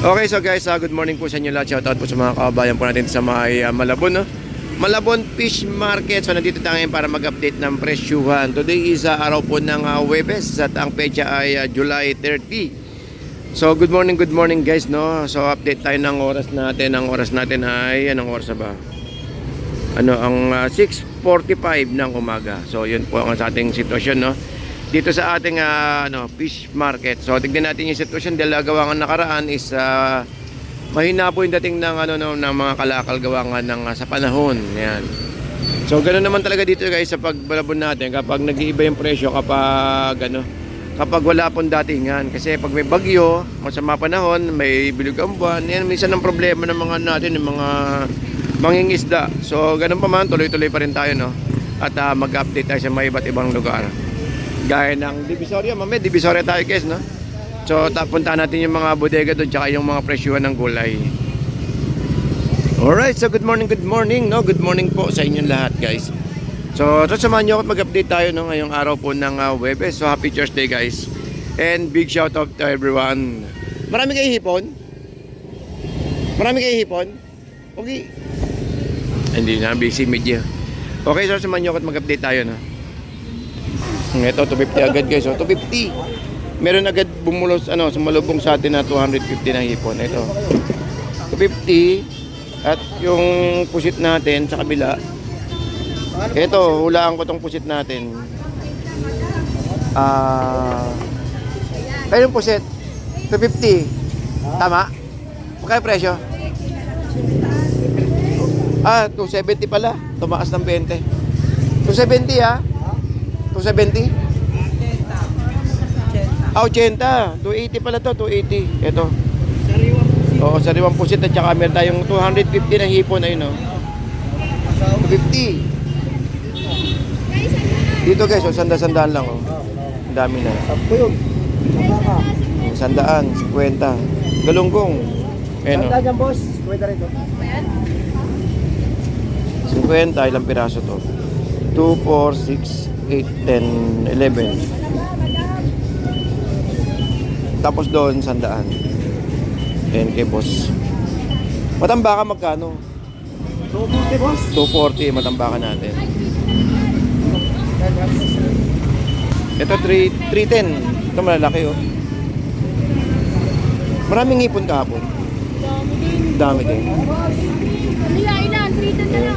Okay, so guys, good morning po sa inyo lahat. Shoutout po sa mga kababayan po natin sa may Malabon, no? Malabon Fish Market. So nandito tayo ngayon para mag-update ng presyuhan. Today is araw po ng Huwebes at ang pecha ay July 30. So good morning guys, no? So update tayo ng oras natin. Ang oras natin ay anong oras ba? Ang 6:45 ng umaga. So yun po ang sa ating sitwasyon, no? Dito sa ating fish market. So tignan natin yung sitwasyon dahil gawa ng nakaraan is mahina po yung dating ng ng mga kalakal gawa ng sa panahon. Yan. So ganoon naman talaga dito guys sa pagbalabon natin kapag nag-iiba yung presyo kapag wala pong datingan, kasi pag may bagyo, masama panahon, may bilog ang buwan, yan minsan ang problema ng mga natin, ng mga mangingisda. So ganun pa man, tuloy-tuloy pa rin tayo, no? At mag-update tayo sa mga iba't ibang lugar. Gaya ng Divisoria, mamaya Divisoria tayo guys, no? So puntahan natin yung mga bodega doon tsaka yung mga presyuhan ng gulay. Alright, so good morning, no? Good morning po sa inyong lahat guys. So samahan nyo ako mag-update tayo, no? Ngayong araw po ng Huwebes. So happy Thursday guys. And big shout out to everyone. Marami kayo hipon? Okay. Hindi na, busy media. Okay, so samahan nyo ako mag-update tayo, no? Ito, 250 agad guys. So, 250. Meron agad bumulos, sumalubong sa atin na 250 na hipon. Ito. 250. At yung pusit natin sa kabila. Ito, hulaan ko tong pusit natin. Kaya yung pusit? 250. Tama? Magkano presyo? 270 pala. Tumakas ng 20. 270 270? 80. 280 pala to, 280. Ito. Oo, sariwang pusit at saka meron tayong 250 na hipon, ayun, no? 250. Dito guys, sandaan lang, oh. Ang dami na. Sandaan, 50. Galunggong. Ayun, oh. 50, ilang piraso to? 2, 4, 6, 8, 10, 11. Tapos doon, 100. Ayan kay boss. Matambaka magkano? 240 boss. 240, matambaka natin. Ito, 310. Ito malalaki, oh. Maraming ipon kahapon. Dami din.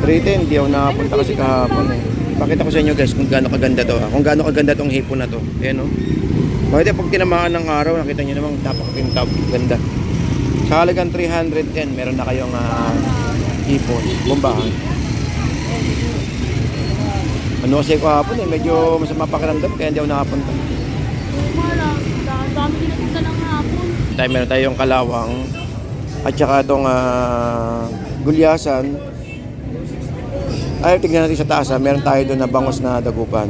310, di ako nakapunta kasi kahapon, eh. Pakita ko sa inyo guys kung gaano kaganda to, kung gaano kaganda tong hipon na to. Ayan, oh. Bakit pag tinamaan ng araw, nakita nyo namang napakakintab, ganda. Sa halagang 310, meron na kayong hipon, bombahan. Kasi ko hapon, medyo masama pakiramdam kaya hindi ako nakapunta. Dami kinakita ng hapon. Meron tayong kalawang at saka itong gulyasan. Ay, tignan natin sa taas, meron tayo doon na bangos na dagupan.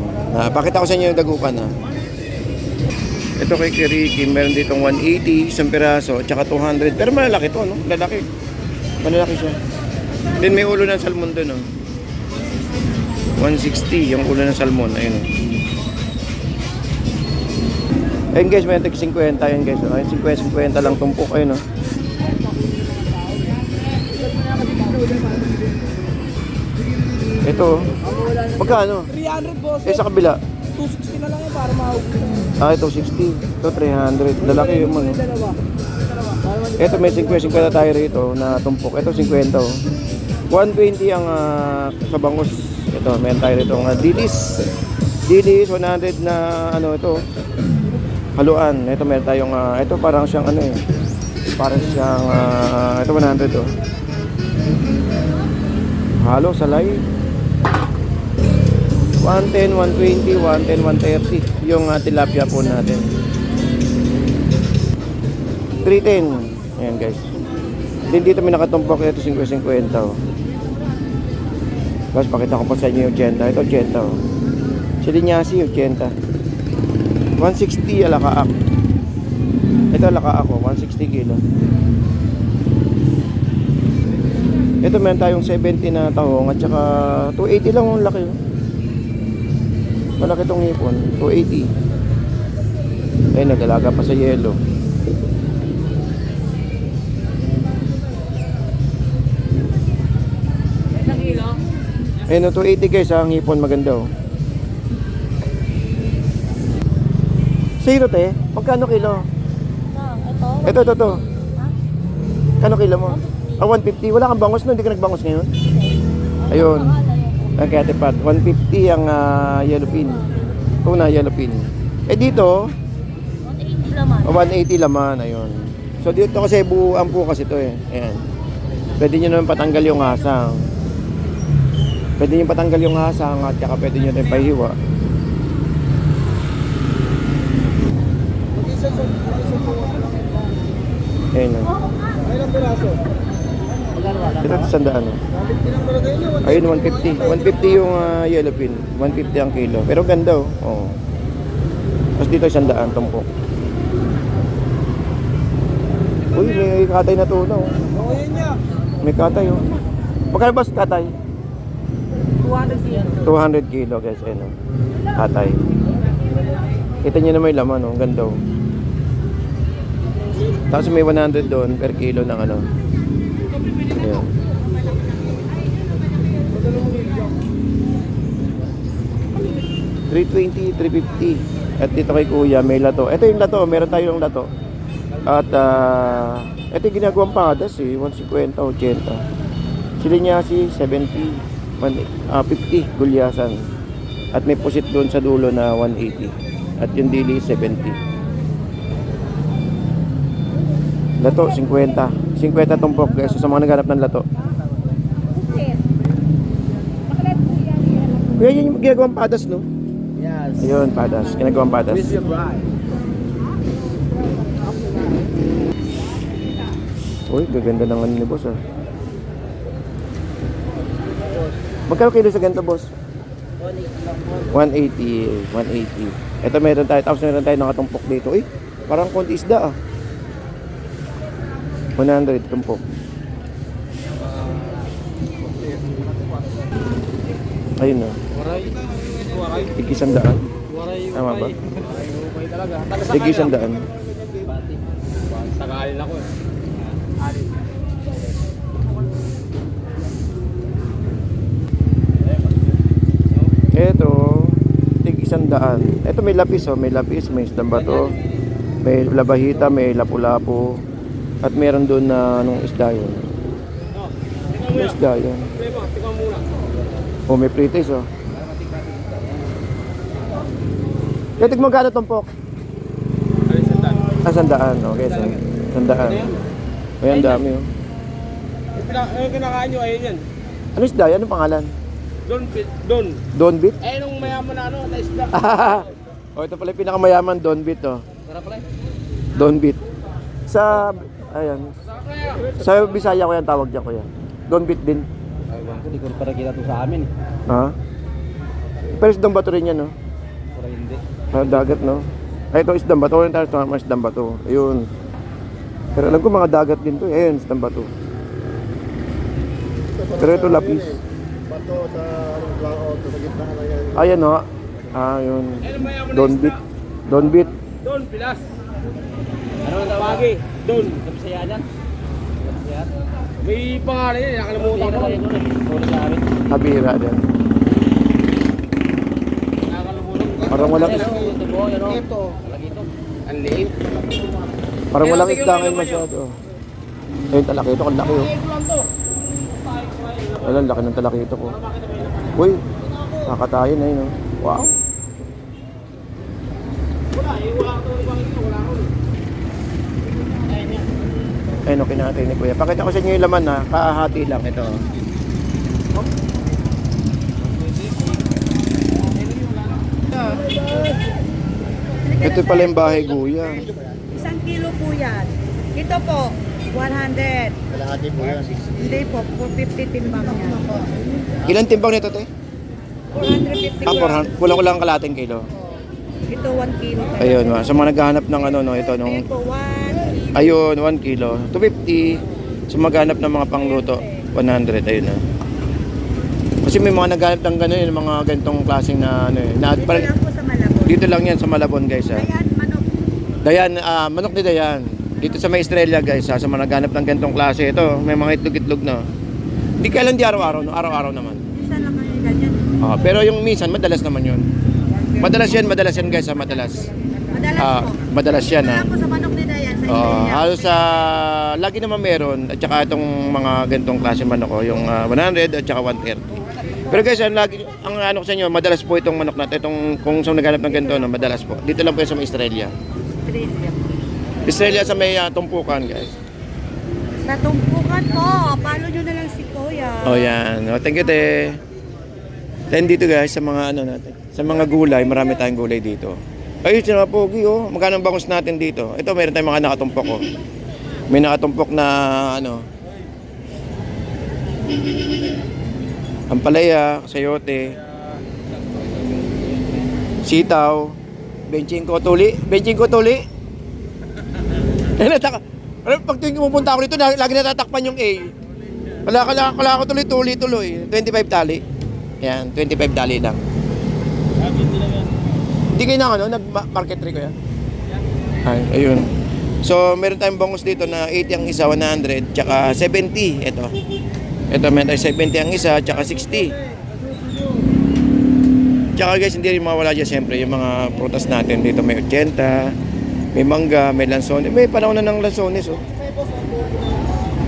Pakita ko sa inyo yung dagupan, Ito kay Kiriki, meron ditong 180, isang piraso, at saka 200. Pero malalaki to, no? Malalaki siya. Then may ulo ng salmon doon, 160 yung ulo ng salmon, ayun, Ayun guys, may tig 50 yan guys, Ayun, 50 lang tumpok, ayun, Ito, magkano? 300 boss. Sa kabila? 260 na lang yan para mahawag. Ito 60. Ito 300. Lalaki yung Ito may 50 tayo rito na tumpok. Ito 50. 120 ang sa bangus. Ito, meron tayo rito ng dilis. Dilis 100 na ito. Haluan. Ito meron tayong ito parang siyang parang siyang ito 100 Halo salay. 110, 120, 110, 130 yung tilapia po natin. 310. Ayan guys. Din dito may nakatumpok ito 50-50. Guys, pakita ko pa sa inyo yung 80. Ito 80. Silinyasi 80. 160 alakaak. Ito alakaak ko, 160 kilo. Ito meron tayong 70 na tahong at saka 280 lang yung laki. Malaki itong hipon, 280. Ayun, nag-alaga pa sa yelo. Ayun, 280 guys, ang hipon maganda oh. Zero te, magkano kilo? Ito. Kano kilo mo? 150. Wala kang bangos no? Hindi ka nagbangos ngayon? Ayun. Ang kaya tepat. 150 ang yellow pin. Tuna yellow pin. Eh dito, 180 laman. 180 laman. Ayun. So dito kasi buuan po kasi ito eh. Ayan. Pwede nyo naman patanggal yung hasang. Pwede nyo patanggal yung hasang at saka pwede nyo rin pahiwa. Ayun na. Ilang piraso? Ito sandaan. Ilang barangay niyo? Ayun, 150. 150 yung yellow pin. 150 ang kilo. Pero ganda oh. Oo. Tapos dito 100 tumpok. Uy, may katay na tuna oh. Oo, yun niya. May katay oh. Magkano ba sa katay? 200 yan. 200 kilo guys. Ayun oh. Katay. Kita nyo na may laman oh. Ganda oh. Tapos may 100 doon per kilo ng ano. Ayun. $320, $350. At dito kay Kuya may lato. Ito yung lato, meron tayong lato. At ito yung ginagawang padas eh, 150, 80. Silinyasi 70, 50 gulyasan. At may pusit doon sa dulo na 180. At yung dili 70. Lato 50. 50 tumpok guys sa mga naghanap ng lato. Kuya, yun yung ginagawang padas, no? Yes. Ayun, padas. Ginagawang padas. Miss your bride. Uy, gaganda ng ano ni boss, ah. Magkano kilo sa ganito, boss? 180. 180. Ito meron tayo. Tapos meron tayo nakatumpok dito. Uy, parang konti isda, ah. 100 tumpok. Ayun, ah. Tig-100. Tama ba? Tig-100. Tagalin ako eh. Ito, tig-100. Ito may lapis oh, may lapis, may isdang bato, may labahita, may lapu-lapu. At meron doon na anong isda yun. Ano isda yun? Oh, may pritis oh. Kaya tig magkano tumpok? Ah, 100. Okay, 100. Ay, ang dami oh. Yung kinakain nyo, ayun yan. Ano isda yan? Anong pangalan? Don. Don Bit? Eh, nung mayaman na ano, na isda. Oh, ito pala yung pinakamayaman, Don Bit oh. Tara pala eh. Don Bit. Sa, ayan. Sa Bisaya ko yan tawag niya, kuya. Don Bit din. Hindi ko para kita to sa amin. Ha? Pero isdang bato rin yan, no? Para hindi. Sa dagat, no? Ay, ito isdang bato. Ito mga isdang bato. Ayun. Pero alam ko mga dagat din to. Ayun, isdang bato. Pero ito lapis. Bato sa sa gitna na yan. Ayan, no? Ah, yun. Don Bit. Don Bit. Don, Pilas. Ano ang tawagi? Don. Kapsaya dyan. May pangalan yan, nakalimutan ko. Habira din. Nakalimutan ko. Parang walang Ito. Ang liit. Parang walang isda ngayon masyado. Ayun, talakito. Ang laki, oh. Alam, laki ng talakito ko. Uy, nakatayin na yun, oh. Wow. Ayun, okay natin ni Kuya. Pakita ko sa inyo yung laman, ha. Kahahati lang ito. Ito pala yung bahay Kuya. 1 kilo po yan. Ito po, 100. Kalahati po yan. Hindi po, 450 timbang yan. Ilan timbang nito, te? 450 Ah, 400. Kulang-kulang kalating kilo. Ito 1 kilo. Ayun, sa mga naghahanap ng ano, no, ito nung Ito 1. ayun, 1 kilo, 250. So maghanap ng mga pangluto, 100, ayun na. Kasi may mga naghanap ng gano'n, yung mga ganitong klaseng na ano eh. Na, Ito lang po sa Malabon. dito lang yan sa Malabon guys ha. Ayan, manok. Dayan, manok ni Dayan. Dito sa may Estrella guys ha, sa mga naghanap ng ganitong klase. Ito, may mga itlog-itlog na. Hindi kailan di araw-araw, no? Araw-araw naman. Minsan lang kayo ganyan. Pero yung minsan, madalas naman yun. Madalas yan guys, madalas. Madalas po. Madalas yan Wala po sa manok ni Dayan, sa Australia. halos sa lagi naman meron at saka itong mga ganitong klase manok ko, yung 100 at saka 130. Pero guys, ang ano ko sa inyo, madalas po itong manok natin, itong kung saan naghanap ng ganito, no, madalas po. Dito lang po yan sa may Australia. Australia. Australia sa may tumpukan, guys. Sa tumpukan po, follow nyo na lang si Kuya. Oh, yan. Oh, thank you, te. Then dito guys, sa mga ano natin, sa mga gulay, marami tayong gulay dito. Ayun, sila pogi, oh. Magkano ang bangus natin dito? Ito, meron tayong mga nakatumpok, oh. May nakatumpok na, ano, ampalaya, sayote, sitaw, benching ko tuli. Pag tuwing pumunta ako dito, lagi natatakpan yung A. Kala ko tuloy. 25 tali. Yan, 25 tali lang. Hindi kayo na nag-market rin ko yan? Ay, ayun. So, meron tayong bangus dito na 80 ang isa, 100, tsaka 70. Ito, meron tayong 70 ang isa, tsaka 60. Tsaka guys, hindi rin mawala dyan siyempre yung mga prutas natin. Dito may 80, may mangga, may lansones. May panahon na ng lansones, oh.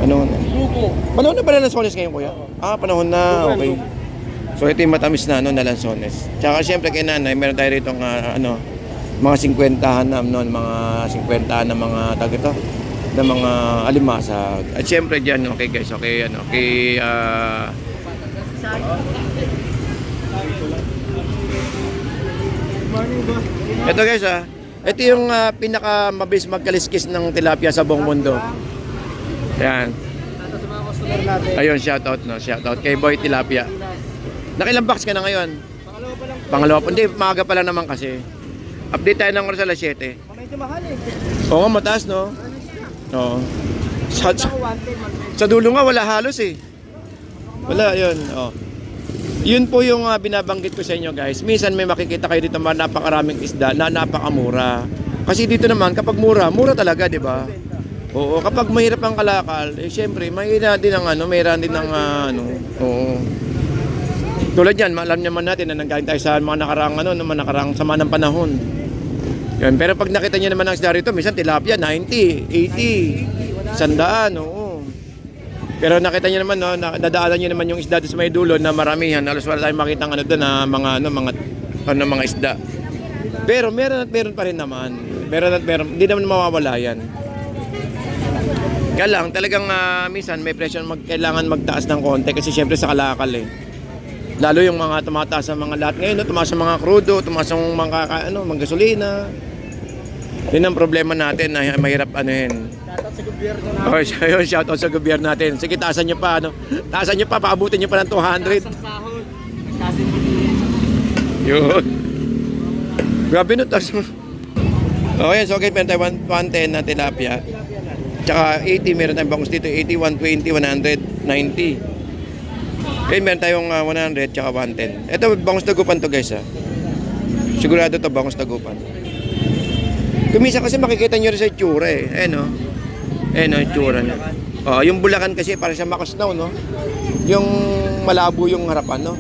Panahon na ba ng lansones ngayon, kuya? Panahon na, okay. So ito yung matamis na na lansones. Tsaka siyempre kay nanay, meron tayo rito mga 50-han na mga 50-han na mga tagito na mga alimasag. At siyempre diyan okay guys, ito guys ito yung pinaka mabilis magkaliskis ng tilapia sa buong mundo. Yan. Ayun, shoutout kay Boy Tilapia. Nakilang box ka na ngayon? Pangalawa pa. Hindi, maaga pa lang naman kasi. Update tayo ng oras alas 7. Medyo mahal eh. Oo nga, mataas no? Oo. Sa dulo nga, wala halos eh. Wala, yun. Oh. Yun po yung binabanggit ko sa inyo guys. Minsan may makikita kayo dito napakaraming isda na napakamura. Kasi dito naman, kapag mura talaga, di ba? Oo, kapag mahirap ang kalakal, syempre, mahirap din ang mayroon din ang oo. Tulad yan, alam naman natin na nanggaling tayo sa mga nakaraang sama ng panahon. Yan, pero pag nakita niyo naman ang isda rito, minsan tilapia 90, 80, 100, oo. Pero nakita niyo naman nadaanan niyo naman yung isda doon sa may dulo na maramihan, halos wala tayong makitang doon na mga isda. Pero meron pa rin naman. Meron, hindi naman mawawala yan. Kaya lang, talagang minsan may presyo kailangan magtaas ng konti kasi syempre sa kalakal eh. Lalo yung mga tumataas sa mga lahat ngayon, tumaas sa mga krudo, tumaas ang mga gasolina. Yun ang problema natin na mahirap anuhin. Shoutout sa gobyerno natin. Yun, shoutout sa gobyerno natin. Sige, taasan nyo pa, paabutin nyo pa ng 200. Sahod. Yun. Grabe no, taas mo. Okay, so okay, meron tayo 110 na tilapia. Tsaka 80, meron tayong bangus dito, 80, 120, 100, 90. Okay, meron tayong 100 tsaka 110. Ito, bangus dagupan to guys Sigurado to bangus dagupan. Kumisa kasi makikita nyo rin sa itsura eh. Ayan o, itsura niya. Yung Bulacan kasi para siya makasnaw, no? Yung malabo yung harapan, no?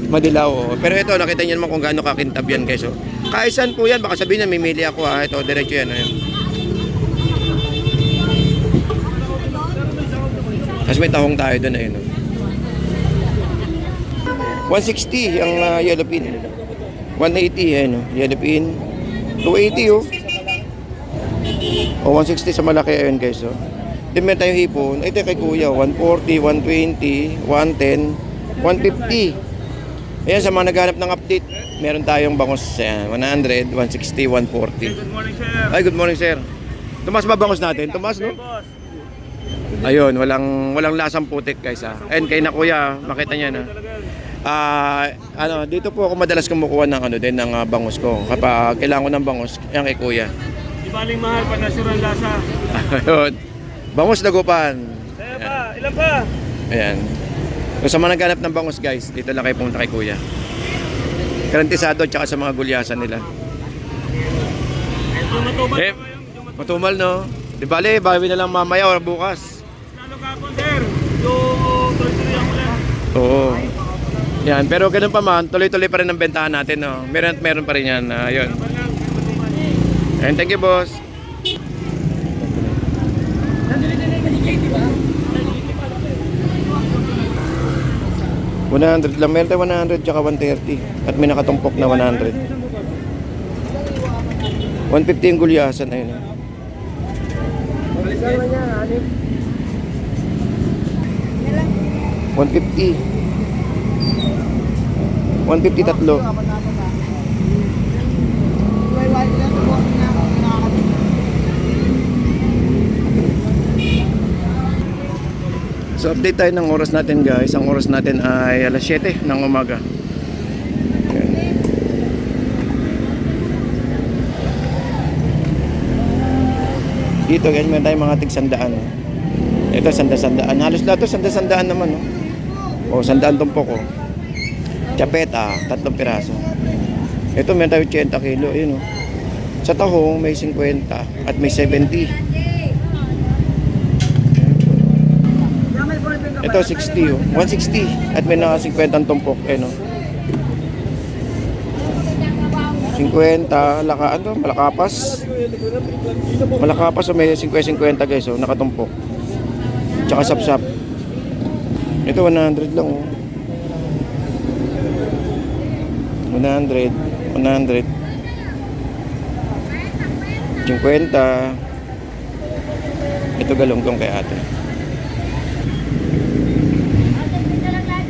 Madilaw, oh. Pero ito, nakita nyo naman kung gaano kakintab yan guys, oh. Kahit saan po yan, baka sabihin na mimili ako, Ito, diretso yan, Tapos may tahong tayo doon, ayun, 160 ang yellow pin. 180 yellow pin. 280 160 sa malaki ayun guys Then meron tayong hipon. Ito kay kuya 140, 120, 110, 150. Ayan sa mga naghanap ng update, meron tayong bangus 100, 160, 140. Good morning, sir. Ay, good morning sir. Tumas ba bangus natin? Tumas no? Ayun, walang lasang putik guys And kay na kuya, makita niya na. Dito po ako madalas kumukuha ng ng bangus ko. Kapag kailangan ko ng bangus, yan kay kuya. Di baling mahal pa natural lasa. Ayun. Bangus dagupan. Ilan pa? Ayan. Kung sa mga naghanap ng bangus guys, dito lang kayo pumunta kay kuya. Garantisado tsaka sa mga gulyasan nila. Matumal no? Di bale, bawi na lang mamaya o bukas. Ano ka po, sir? Yung tortilla mo lang. Oo. Yan, pero ganun pa man, tuloy-tuloy pa rin ang bentahan natin, no. Meron pa rin yan. Ayun. And thank you, boss. $100 lang. Meron tayo 100 tsaka 130. At may nakatumpok na 100. 150 yung gulyasan. Ayun. 150. 150 tatlo. So update tayo ng oras natin, guys. Ang oras natin ay alas 7 ng umaga. Ayan. Dito guys, meron tayong mga tig-100. Ito sanda-sandaan. Halos lahat ito sanda-sandaan naman, no? O, 100 tumpok, oh. Chapeta, 3 piraso. Ito meron tayo 80 kilo, ayun, oh. Sa tahong may 50 at may 70. Ito 60, oh. 160 at may naka 50 tumpok, ayun, oh. 50, malakapas. Malakapas, oh, may 50 guys, oh, nakatumpok. Tsaka sapsap. Ito 100 lang, oh. 100, 100. 50. Ito galunggong kay ate.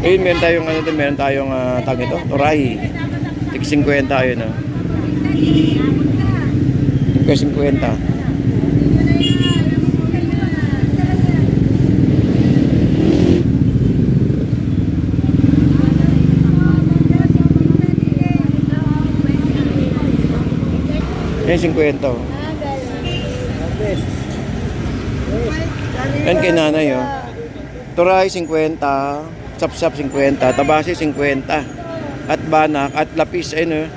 Ayun, meron tayong ano din, meron tayong tag ito, turay. Tig 50 ayun, oh. Tig 50. Yan 50. Oh. Yan kay nanay, oh. Turay 50, sapsap 50, tabasi 50, at banak, at lapis, ayun, oh.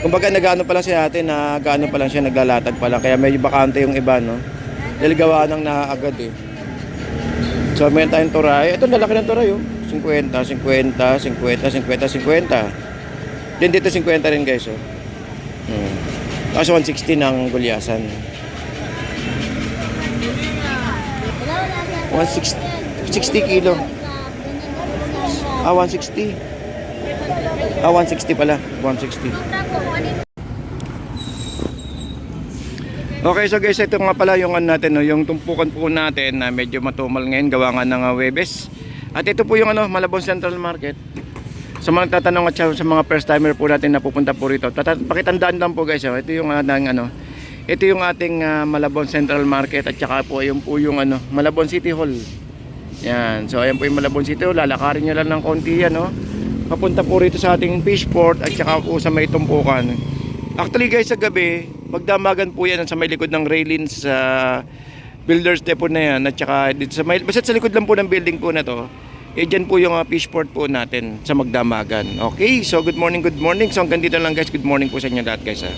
Kumbaga nag-ano pa lang siya natin, nag-ano pa lang siya, naglalatag pa lang, kaya medyo bakante yung iba, no? Dahil gawa nang naagad, eh. So meron tayong turay, ito lalaki ng turay, oh. 50, 50, 50, 50, 50. Din dito 50 rin, guys, oh. Tapos 160 ng gulyasan. 60 kilo. 160. 160 pala. 160. Okay, so guys, ito nga pala yung ano natin, no, yung tumpukan po natin na medyo matumal ngayon, gawa nga ng Huwebes. At ito po yung ano, Malabon Central Market. Sa mga tatanong at sa mga first timer po natin na pupunta po rito, pakitandaan lang po guys, oh. Ito yung ito yung ating Malabon Central Market at saka po yung ano, Malabon City Hall. Yan. So ayan po yung Malabon City Hall, lalakarin niyo lang ng konti yan, no. Papunta po rito sa ating fishport at saka po sa may tumpukan. Actually guys, sa gabi, magdamagan po yan sa may likod ng railings sa builders depot na yan at saka dito sa may, basta sa likod lang po ng building po na to. Dyan po yung fishport po natin sa Magdamagan. Okay, so good morning, good morning. So hanggang dito lang guys, good morning po sa inyo lahat guys, ha.